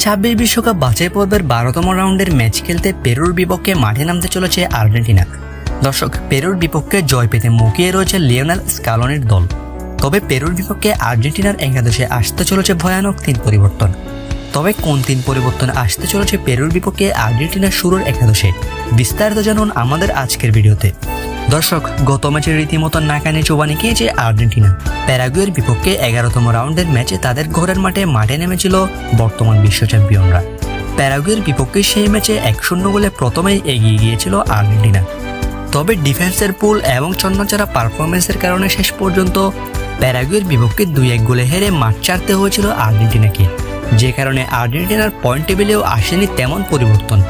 2026 বিশ্বকাপ বাছাই পর্বের 12তম রাউন্ডের ম্যাচ খেলতে পেরুর বিপক্ষে মাঠে নামতে চলেছে আর্জেন্টিনা। দর্শক, পেরুর বিপক্ষে জয় পেতে মুখিয়ে রয়েছে লিওনেল স্কালোনির দল। তবে পেরুর বিপক্ষে আর্জেন্টিনার একাদশে আসতে চলেছে ভয়ানক 3 পরিবর্তন। তবে কোন 3 পরিবর্তন আসতে চলেছে পেরুর বিপক্ষে আর্জেন্টিনার শুরুর একাদশে, বিস্তারিত জানুন আমাদের আজকের ভিডিওতে। দর্শক, গত ম্যাচে রীতিমতো নাকানি চোবানি খেয়েছে আর্জেন্টিনা। প্যারাগুয়ের বিপক্ষে 11তম রাউন্ডের ম্যাচে তাদের ঘরের মাঠে নেমেছিল বর্তমান বিশ্ব চ্যাম্পিয়নরা। প্যারাগুয়ের বিপক্ষে সেই ম্যাচে 1-0 গোলে প্রথমেই এগিয়ে গিয়েছিল আর্জেন্টিনা। তবে ডিফেন্সের পুল এবং ছন্নছাড়া পারফরমেন্সের কারণে শেষ পর্যন্ত প্যারাগুয়ের বিপক্ষে 2-1 গোলে হেরে মাঠ ছাড়তে হয়েছিল আর্জেন্টিনাকে, যে কারণে আর্জেন্টিনার পয়েন্ট টেবিলেও আসেনি তেমন পরিবর্তন।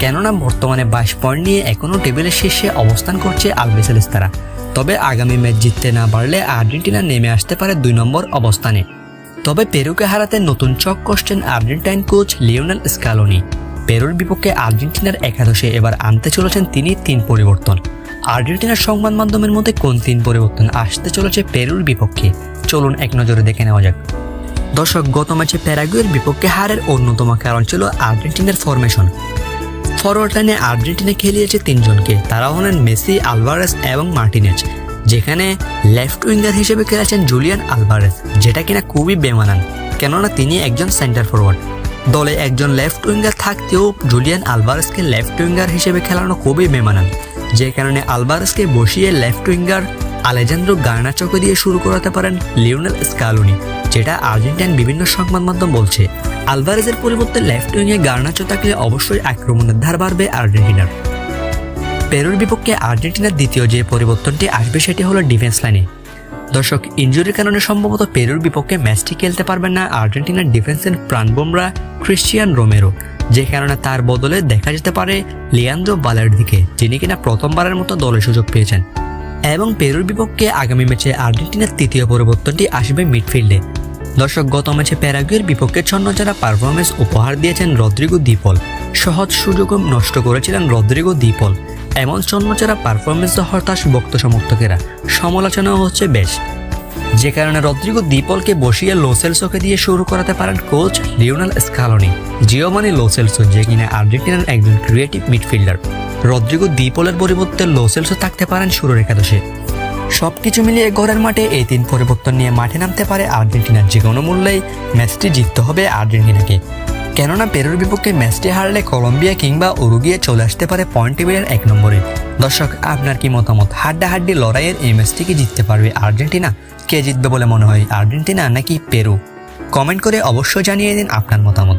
কেননা বর্তমানে 22 পয়েন্ট নিয়ে এখনও টেবিলের শীর্ষে অবস্থান করছে আলবিসেলেস্তারা। তবে আগামী ম্যাচ জিততে না পারলে আর্জেন্টিনা নেমে আসতে পারে 2 নম্বর অবস্থানে। তবে পেরুকে হারাতে নতুন চক কষছেন আর্জেন্টাইন কোচ লিওনেল স্কালোনি। পেরুর বিপক্ষে আর্জেন্টিনার একাদশে এবার আনতে চলেছেন তিনি 3 পরিবর্তন। আর্জেন্টিনার সংবাদ মাধ্যমের মধ্যে কোন 3 পরিবর্তন আসতে চলেছে পেরুর বিপক্ষে, চলুন এক নজরে দেখে নেওয়া যাক। দর্শক, গত ম্যাচে প্যারাগুয়ের বিপক্ষে হারের অন্যতম কারণ ছিল আর্জেন্টিনার ফরমেশন। ফরওয়ার্ড লাইনে আর্জেন্টিনা খেলিয়েছে 3 জনকে, তারা হলেন মেসি, আলভারেজ এবং মার্টিনেজ, যেখানে লেফট উইঙ্গার হিসেবে খেলেছেন জুলিয়ান আলভারেজ, যেটা কিনা খুবই বেমানান, কেননা তিনি একজন সেন্টার ফরওয়ার্ড। দলে একজন লেফট উইঙ্গার থাকতেও জুলিয়ান আলভারেজকে লেফট উইঙ্গার হিসেবে খেলানো খুবই বেমানান, যে কারণে আলভারেজকে বসিয়ে লেফট উইঙ্গার আলেজান্দ্রো গার্নাচোকে দিয়ে শুরু করাতে পারেন লিওনেল স্কালোনি, যেটা আর্জেন্টাইন বিভিন্ন সংবাদ মাধ্যম বলছে। আলভারেজের পরিবর্তে লেফট উইংয়ে গার্নাচো থাকলে অবশ্যই আক্রমণের ধার বাড়বে আর্জেন্টিনার। পেরুর বিপক্ষে আর্জেন্টিনার দ্বিতীয় যে পরিবর্তনটি আসবে সেটি হলো ডিফেন্স লাইনে। দর্শক, ইনজুরির কারণে সম্ভবত পেরুর বিপক্ষে ম্যাচটি খেলতে পারবেন না আর্জেন্টিনার ডিফেন্সের প্রাণবোমরা ক্রিস্টিয়ান রোমেরো, যে কারণে তার বদলে দেখা যেতে পারে লিয়ান্দ্রো বালের্দিকে, যিনি কিনা প্রথমবারের মতো দলের সুযোগ পেয়েছেন। এবং পেরুর বিপক্ষে আগামী ম্যাচে আর্জেন্টিনার তৃতীয় পরিবর্তনটি আসবে মিডফিল্ডে। দর্শক, গত ম্যাচে প্যারাগুয়ের বিপক্ষে ছন্নছাড়া পারফরমেন্স উপহার দিয়েছেন রদ্রিগো দি পল। সহজ সুযোগও নষ্ট করেছিলেন রদ্রিগো দি পল। এমন ছন্নছাড়া পারফরমেন্সে হতাশ ভক্ত সমর্থকেরা, সমালোচনাও হচ্ছে বেশ, যে কারণে রদ্রিগো দি পলকে বসিয়ে লো সেলসোকে দিয়ে শুরু করাতে পারেন coach Lionel Scaloni. Giovani Lo Celso, যে কিনা আর্জেন্টিনার একজন ক্রিয়েটিভ মিডফিল্ডার। রদ্রিগো দি পলের পরিবর্তে লো সেলসো থাকতে পারেন শুরুর একাদশে। সবকিছু মিলিয়ে ঘরের মাঠে এই 3 পরিবর্তন নিয়ে মাঠে নামতে পারে আর্জেন্টিনার। যে কোনো মূল্যেই ম্যাচটি জিততে হবে আর্জেন্টিনাকে, কেননা পেরুর বিপক্ষে ম্যাচটি হারলে কলম্বিয়া কিংবা উরুগুয়ে চলে আসতে পারে পয়েন্ট টেবিলের 1 নম্বরে। দর্শক, আপনার কি মতামত? হাড্ডাহাড্ডি লড়াইয়ের এই ম্যাচটি কি জিততে পারবে আর্জেন্টিনা? কে জিতবে বলে মনে হয়, আর্জেন্টিনা নাকি পেরু? কমেন্ট করে অবশ্যই জানিয়ে দিন আপনার মতামত।